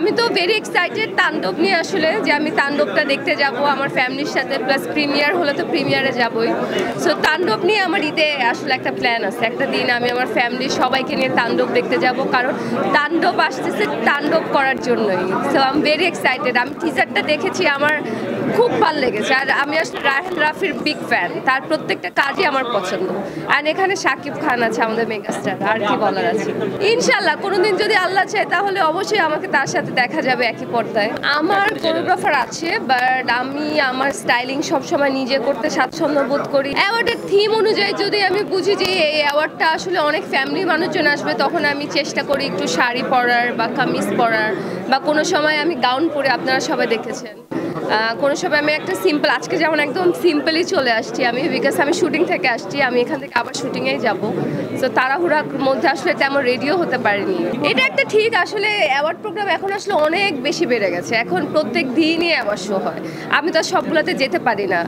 আমি তো very excited তাণ্ডব নিয়ে আসলে যে আমি তাণ্ডবটা দেখতে যাব আমার ফ্যামিলির সাথে, প্লাস প্রিমিয়ার হলে তো প্রিমিয়ারে যাবই। সো তাণ্ডব নিয়ে আমার ঈদে আসলে একটা প্ল্যান আছে, একটা দিন আমি আমার ফ্যামিলির সবাইকে নিয়ে তাণ্ডব দেখতে যাব, কারণ তাণ্ডব আসতেছে তাণ্ডব করার জন্যই। So I am very excited. আমি টিজারটা দেখেছি, আমার খুব ভালো লেগেছে। আর আমি আসলে রায়হান রাফির বিগ ফ্যান, তার প্রত্যেকটা কাজই আমার পছন্দ। আর এখানে শাকিব খান আছে আমাদের মেগাস্টার, আর কি বলার আছে। ইনশাল্লাহ কোনোদিন যদি আল্লাহ চায় তাহলে অবশ্যই আমাকে তার সাথে দেখা যাবে একই পর্দায়। আমার কোরিওগ্রাফার আছে, বাট আমি আমার স্টাইলিং সবসময় নিজে করতে স্বাচ্ছন্দ্য বোধ করি। অ্যাওয়ার্ডের থিম অনুযায়ী যদি আমি বুঝি যে এই অ্যাওয়ার্ডটা আসলে অনেক ফ্যামিলি মানুষজন আসবে, তখন আমি চেষ্টা করি একটু শাড়ি পরার বা কামিজ পরার, বা কোনো সময় আমি গাউন পরে, আপনারা সবাই দেখেছেন। কোনো সময় আমি একটা সিম্পল, আজকে যেমন একদম সিম্পলই চলে আসছি আমি, বিকজ আমি শুটিং থেকে আসছি, আমি এখান থেকে আবার শুটিংয়েই যাব। সো তাড়াহুড়ার মধ্যে আসলে তেমন রেডিও হতে পারিনি। এটা একটা ঠিক, আসলে অ্যাওয়ার্ড প্রোগ্রাম এখন আসলে অনেক বেশি বেড়ে গেছে, এখন প্রত্যেক দিনই অ্যাওয়ার্ড শো হয়, আমি তো সবগুলোতে যেতে পারি না।